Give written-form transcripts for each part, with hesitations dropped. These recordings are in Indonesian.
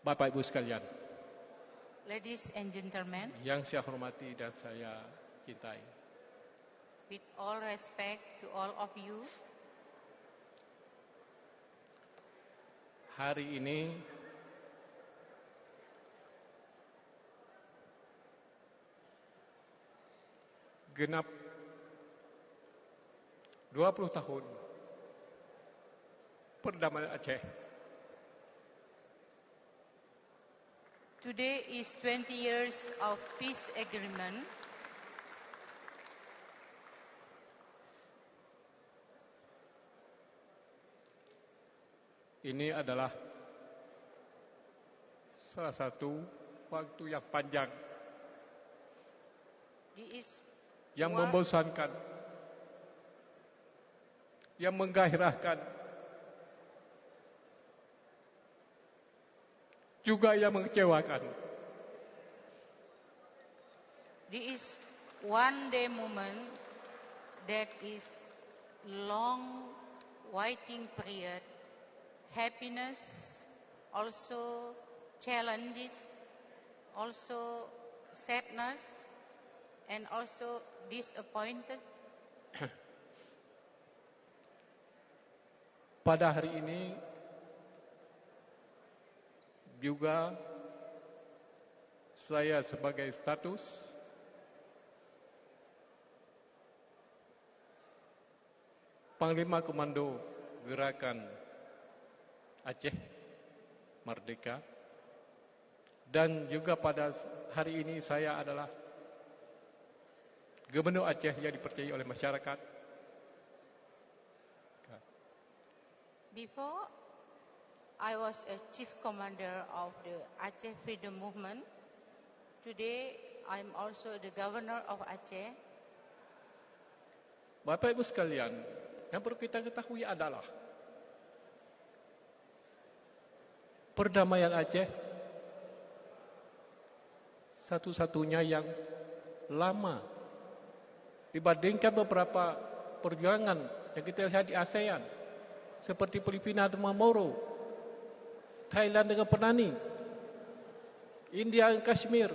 Bapak Ibu sekalian, Ladies and gentlemen, yang saya hormati dan saya cintai, with all respect to all of you, hari ini genap 20 tahun perdamaian Aceh. today is 20 years of peace agreement. Ini adalah salah satu waktu yang panjang, This is yang one- membosankan, yang menggairahkan, juga yang mengecewakan. This is one day moment that is long waiting period, happiness, also challenges, also sadness, and also disappointed. Pada hari ini juga saya sebagai status Panglima Komando Gerakan Aceh Merdeka, dan juga pada hari ini saya adalah Gubernur Aceh yang dipercayai oleh masyarakat. Before, I was a chief commander of the Aceh Freedom Movement. Today, I'm also the governor of Aceh. Bapak Ibu sekalian, yang perlu kita ketahui adalah perdamaian Aceh satu-satunya yang lama dibandingkan beberapa perjuangan yang kita lihat di ASEAN, seperti Filipina dengan Moro, Thailand dengan Penani, India dengan Kashmir.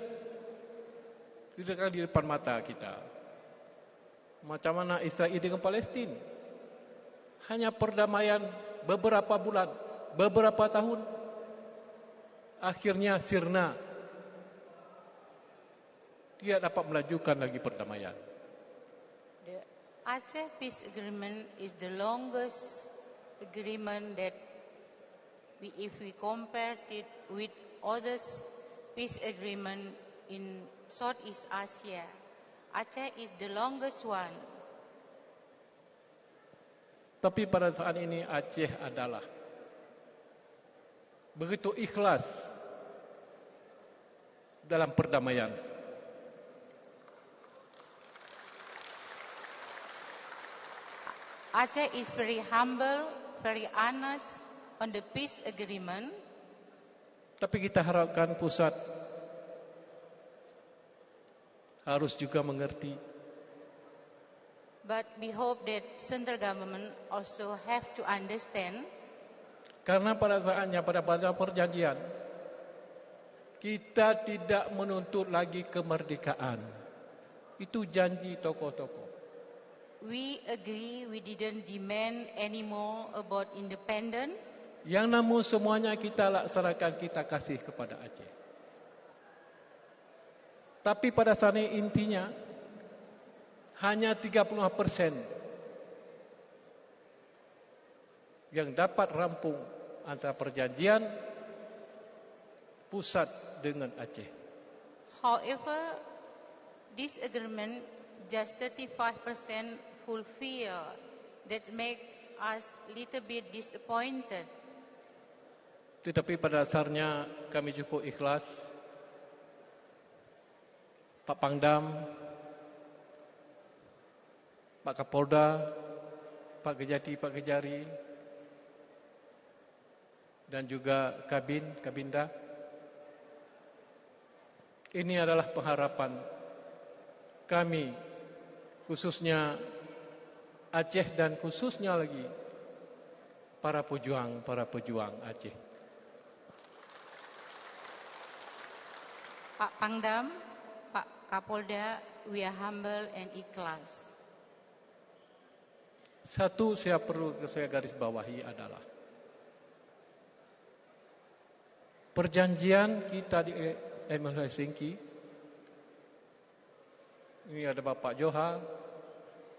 Tidak di depan mata kita. Macam mana Israel dengan Palestin. Hanya perdamaian beberapa bulan, beberapa tahun, akhirnya sirna. Tidak dapat melajukan lagi perdamaian. The Aceh Peace Agreement is the longest agreement that if we compare it with other peace agreement in Southeast Asia, Aceh is the longest one. Tapi pada saat ini Aceh adalah begitu ikhlas dalam perdamaian. Aceh is very humble, very honest on the peace agreement. Tapi kita harapkan pusat harus juga mengerti. But we hope that central government also have to understand. Karena pada saatnya pada perjanjian kita tidak menuntut lagi kemerdekaan. Itu janji tokoh-tokoh. We agree we didn't demand anymore about independence. Yang namun semuanya kita laksanakan, kita kasih kepada Aceh. Tapi pada saat ini intinya hanya 35% yang dapat rampung antara perjanjian pusat dengan Aceh. However, this agreement just 35% fulfill. That make us little bit disappointed. Tetapi pada dasarnya kami cukup ikhlas. Pak Pangdam, Pak Kapolda, Pak Kejati, Pak Kejari, dan juga Kabinda. Ini adalah pengharapan kami, khususnya Aceh dan khususnya lagi para pejuang Aceh. Pak Pangdam, Pak Kapolda, we are humble and ikhlas. Satu saya garis bawahi adalah perjanjian kita di Helsinki. Ini ada Bapak Joha,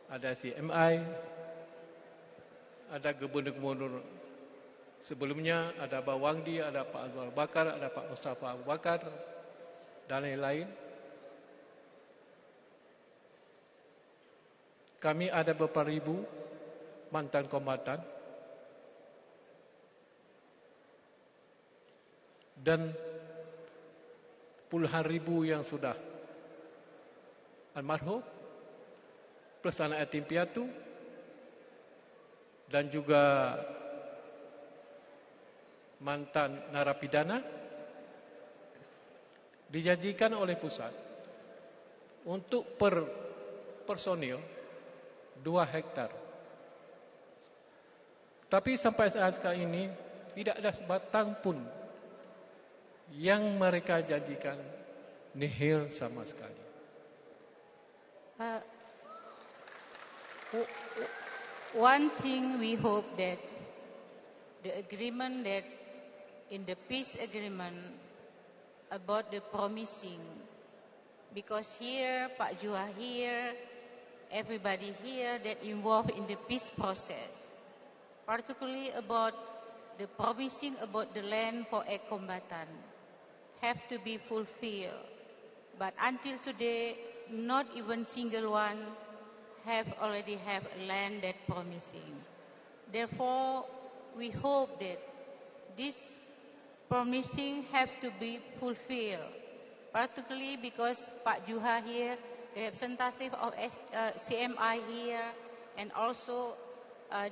ada CMI, ada gubernur-gubernur sebelumnya, ada Pak Wangdi, ada Pak Azwar Bakar, ada Pak Mustafa Abu Bakar, dan lain-lain. Kami ada beberapa ribu mantan kombatan dan puluhan ribu yang sudah almarhum, plus anak yatim piatu, dan juga mantan narapidana, dijanjikan oleh pusat untuk per personil 2 hektar. Tapi sampai saat sekarang ini tidak ada sebatang pun yang mereka janjikan, nihil sama sekali. One thing we hope that the agreement that in the peace agreement about the promising, because here, Pak Juha here, everybody here that involved in the peace process, particularly about the promising about the land for ex-combatant, have to be fulfilled. But until today, not even single one already have a land that promising. Therefore, we hope that this promising have to be fulfilled, particularly because Pak Juha here, the representative of CMI here, and also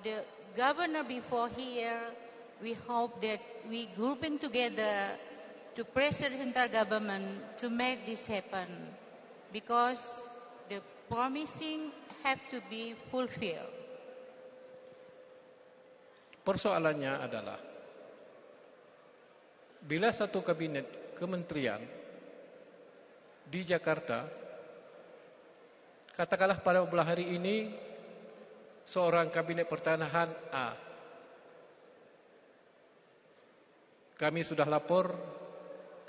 the governor before here. We hope that we grouping together to pressure the central government to make this happen, because the promising have to be fulfilled. Persoalannya adalah bila satu kabinet kementerian di Jakarta, katakanlah pada belah hari ini seorang kabinet pertanahan A, kami sudah lapor,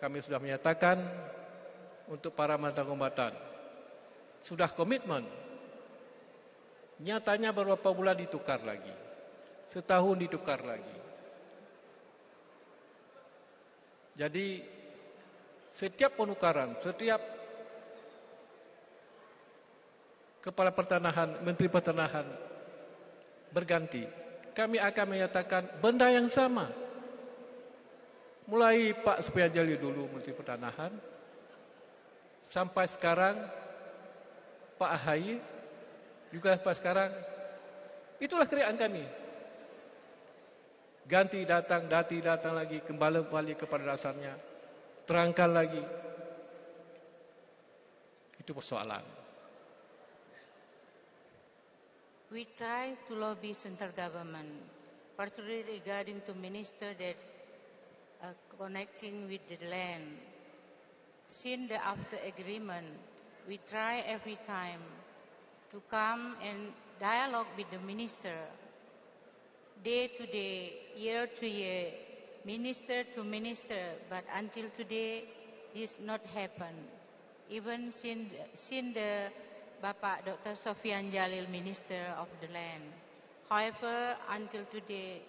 kami sudah menyatakan untuk para mantan kombatan, sudah komitmen. Nyatanya beberapa bulan ditukar lagi, setahun ditukar lagi. Jadi setiap penukaran, setiap kepala pertanahan, menteri pertanahan berganti, kami akan menyatakan benda yang sama. Mulai Pak Supriyatna dulu menteri pertanahan, sampai sekarang Pak AHY, juga sampai sekarang, itulah kerjaan kami. Ganti datang lagi, kembali kepada dasarnya, terangkan lagi. Itu persoalan. We try to lobby central government, particularly regarding to minister that connecting with the land. Since the after agreement, we try every time to come and dialogue with the minister, day to day, year to year, minister to minister, but until today, this not happen. Even since the Bapak Dr. Sofian Jalil, Minister of the Land. However, until today,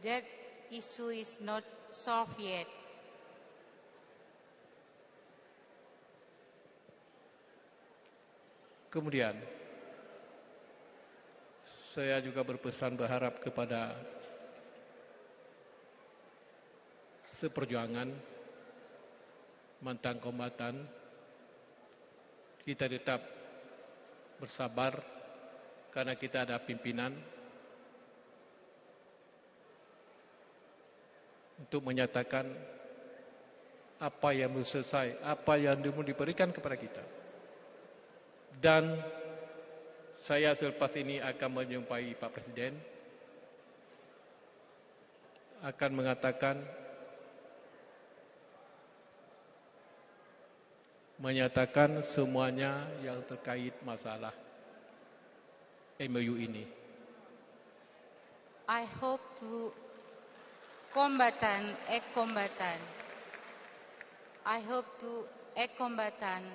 that issue is not solved yet. Kemudian, saya juga berharap kepada seperjuangan mantan kombatan, kita tetap bersabar karena kita ada pimpinan untuk menyatakan apa yang belum selesai, apa yang belum diberikan kepada kita. Dan saya selepas ini akan menjumpai Pak Presiden, akan mengatakan menyatakan semuanya yang terkait masalah MOU ini. I hope to ex-combatant. I hope to ex-combatant,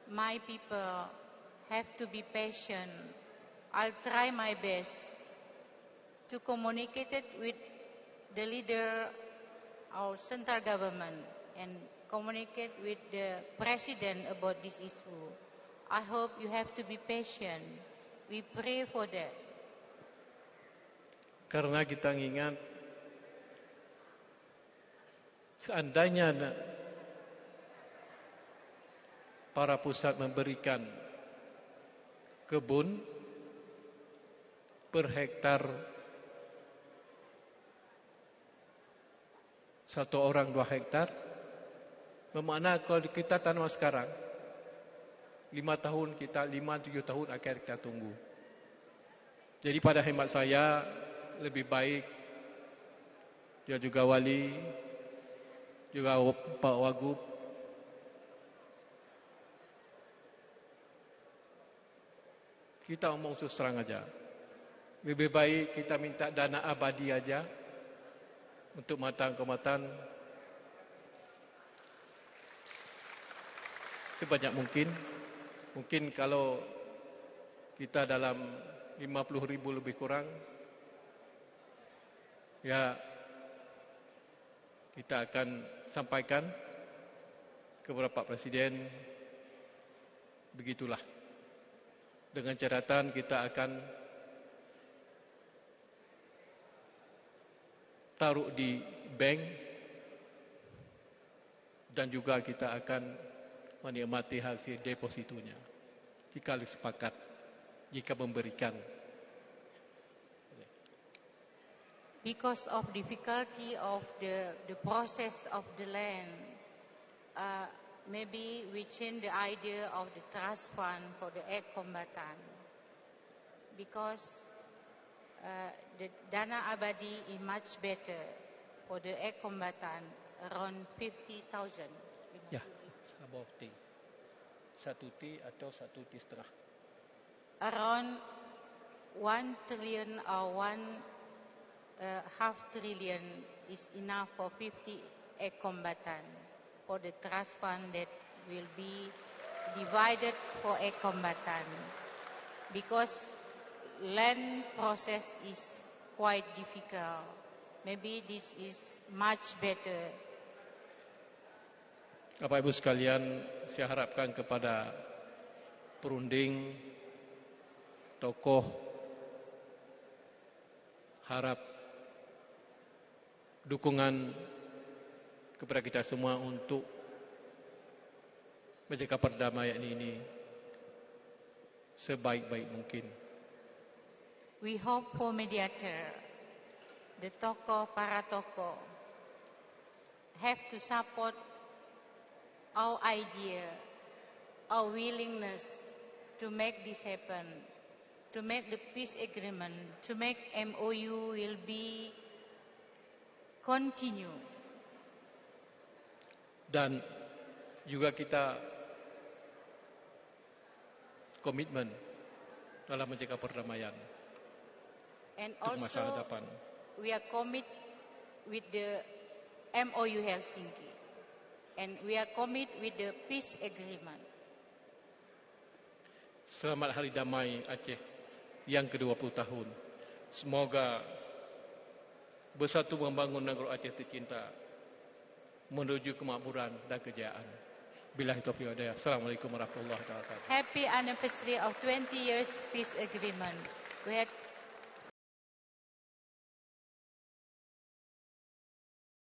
my people have to be patient. I'll try my best to communicate it with the leader of central government and communicate with the president about this issue. I hope you have to be patient. We pray for that. Karena kita ingat, seandainya para pusat memberikan kebun per hektar satu orang 2 hektar, bermakna kalau kita tanam sekarang 5 tahun kita 5-7 tahun akan kita tunggu. Jadi pada hemat saya lebih baik dia juga wali, juga Pak Wagub, kita omong terus terang aja. Lebih baik kita minta dana abadi aja untuk matang-kematan sebanyak mungkin. Mungkin kalau kita dalam 50.000 lebih kurang, ya kita akan sampaikan kepada Pak Presiden. Begitulah. Dengan catatan kita akan taruh di bank dan juga kita akan menikmati hasil depositonya jika sepakat, jika memberikan. Because of difficulty of the process of the land, maybe we change the idea of the trust fund for the ex-combatant. Because the dana abadi is much better for the ex-combatant, around 50,000. Ya, sabah T. 1 T atau 1 T setengah. Around 1 trillion or 1.5 trillion is enough for 50 ex-combatant for the trust fund that will be divided for ex-combatant. Because land process is quite difficult. Maybe this is much better. Bapak Ibu sekalian, saya harapkan kepada perunding, tokoh, harap dukungan kepada kita semua untuk menjaga perdamaian ini sebaik-baik mungkin. We hope for mediator, the tokoh, para tokoh, have to support our idea, our willingness to make this happen, to make the peace agreement, to make MOU will be continue. Dan juga kita komitmen dalam menjaga perdamaian And untuk masa also depan. we are commit with the MOU Helsinki, and we are commit with the peace agreement. Selamat Hari Damai Aceh yang ke-20 tahun. Semoga bersatu membangun negara Aceh tercinta menuju kemakmuran dan kejayaan. Billahi taufiq wal hidayah. Assalamualaikum warahmatullahi wabarakatuh. Happy anniversary of 20 years peace agreement. We had